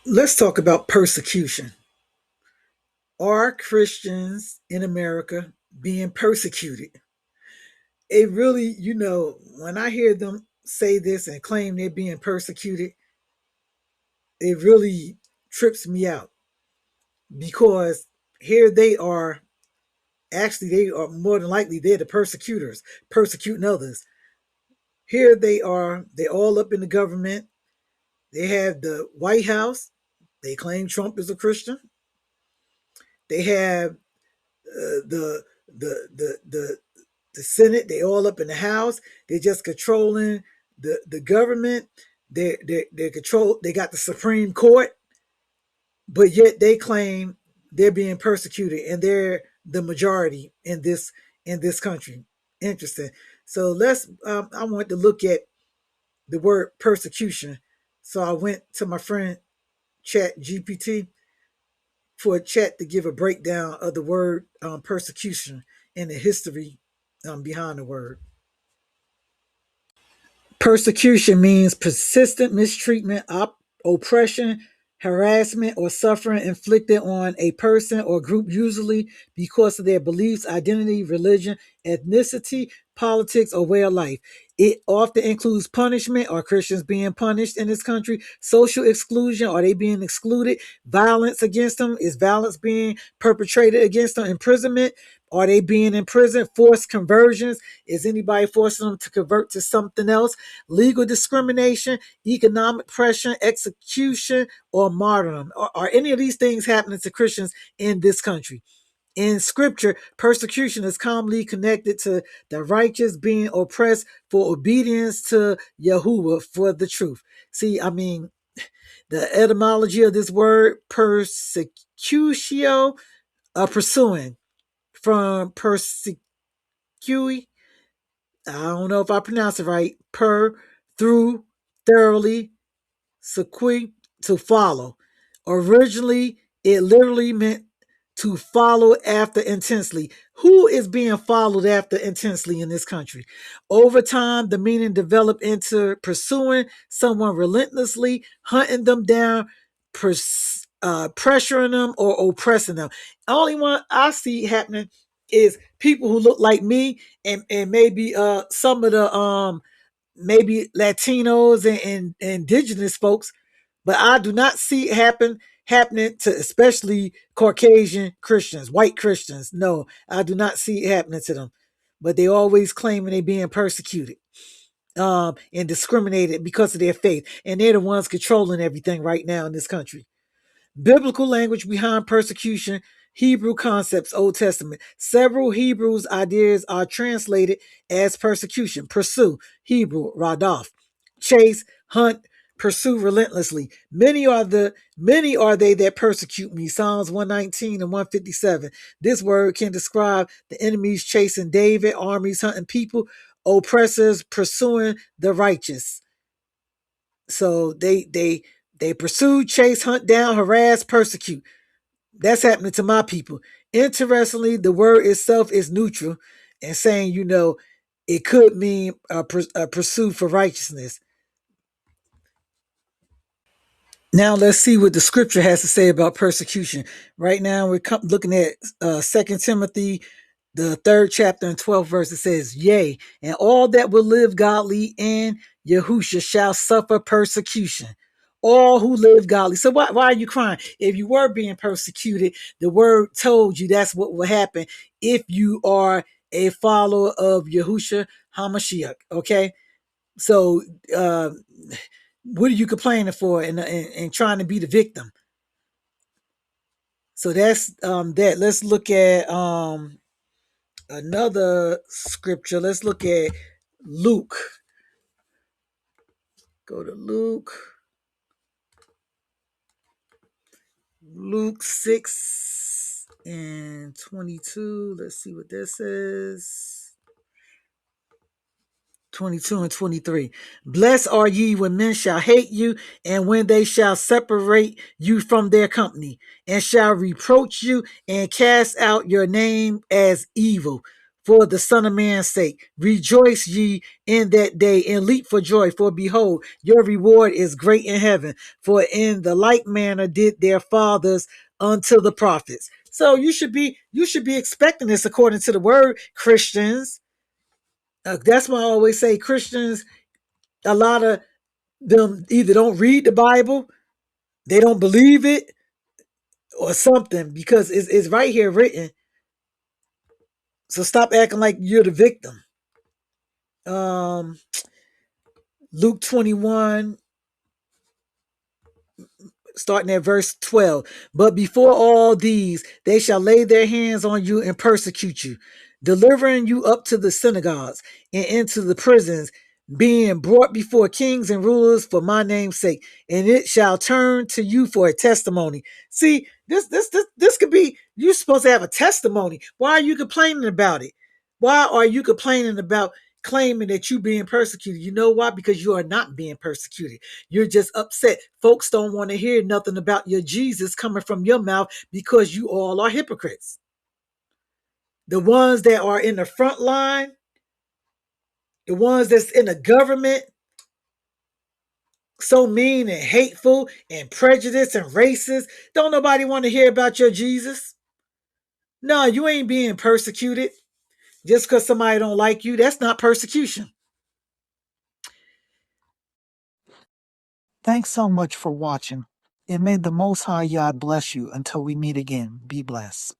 Let's talk about persecution. Are Christians in America being persecuted? It really, when I hear them say this and claim they're being persecuted, it really trips me out because here they are. Actually, they are more than likely they're the persecutors, persecuting others. Here they are. They're all up in the government. They have the White House. They claim Trump is a Christian. They have the the Senate. They all up in the House. They're just controlling the government. They control. They got the Supreme Court, but yet they claim they're being persecuted, and they're the majority in this country. Interesting. So let's. I want to look at the word persecution. So I went to my friend Chat GPT for a chat to give a breakdown of the word persecution and the history behind the word. Persecution means persistent mistreatment, oppression, harassment, or suffering inflicted on a person or group, usually because of their beliefs, identity, religion, ethnicity, politics, or way of life. It often includes punishment. Are Christians being punished in this country? Social exclusion. Are they being excluded? Violence against them. Is violence being perpetrated against them? Imprisonment. Are they being imprisoned? Forced conversions. Is anybody forcing them to convert to something else? Legal discrimination, economic pressure, execution, or martyrdom. Are any of these things happening to Christians in this country? In scripture, persecution is commonly connected to the righteous being oppressed for obedience to Yahuwah for the truth. See, I mean, the etymology of this word, persecutio, pursuing, from persecui, I don't know if I pronounce it right, through, thoroughly, sequi, to follow. Originally, it literally meant to follow after intensely. Who is being followed after intensely in this country? Over time, the meaning developed into pursuing someone relentlessly, hunting them down, pressuring them, or oppressing them. The only one I see happening is people who look like me, and maybe some of the maybe Latinos and indigenous folks, but I do not see it happening to especially Caucasian Christians, white Christians. No, I do not see it happening to them. But they always claiming they being persecuted and discriminated because of their faith. And they're the ones controlling everything right now in this country. Biblical language behind persecution, Hebrew concepts, Old Testament. Several Hebrews ideas are translated as persecution. Pursue, Hebrew, radaf. Chase, hunt, pursue relentlessly. Many are they that persecute me. Psalms 119 and 157. This word can describe the enemies chasing David, armies hunting people, oppressors pursuing the righteous. So they pursue, chase, hunt down, harass, persecute. That's happening to my people. Interestingly, the word itself is neutral and saying, it could mean a pursuit for righteousness. Now let's see what the scripture has to say about persecution. Right now we're looking at 2 Timothy, the 3rd chapter and 12th verse. It says, yea, and all that will live godly in Yahusha shall suffer persecution. All who live godly. So why are you crying? If you were being persecuted, the word told you that's what will happen if you are a follower of Yahusha HaMashiach. Okay? So what are you complaining for and trying to be the victim? So that's that. Let's look at another scripture. Let's look at Luke. Go to Luke 6 and 22. Let's see what that says. 22 and 23. Blessed are ye when men shall hate you, and when they shall separate you from their company, and shall reproach you, and cast out your name as evil for the Son of Man's sake. Rejoice ye in that day and leap for joy, for behold, your reward is great in heaven. For in the like manner did their fathers unto the prophets. So you should be expecting this according to the word, Christians. That's why I always say Christians, a lot of them either don't read the Bible, they don't believe it, or something, because it's right here written. So stop acting like you're the victim. Um, Luke 21, starting at verse 12. But before all these, they shall lay their hands on you and persecute you, delivering you up to the synagogues and into the prisons, being brought before kings and rulers for my name's sake, and it shall turn to you for a testimony. See, this could be, you're supposed to have a testimony. Why are you complaining about it? Why are you complaining about claiming that you being persecuted? You know why? Because you are not being persecuted. You're just upset. Folks don't want to hear nothing about your Jesus coming from your mouth because you all are hypocrites. The ones that are in the front line, the ones that's in the government, so mean and hateful and prejudiced and racist. Don't nobody want to hear about your Jesus. No, you ain't being persecuted just because somebody don't like you. That's not persecution. Thanks so much for watching. And may the Most High Yah bless you until we meet again. Be blessed.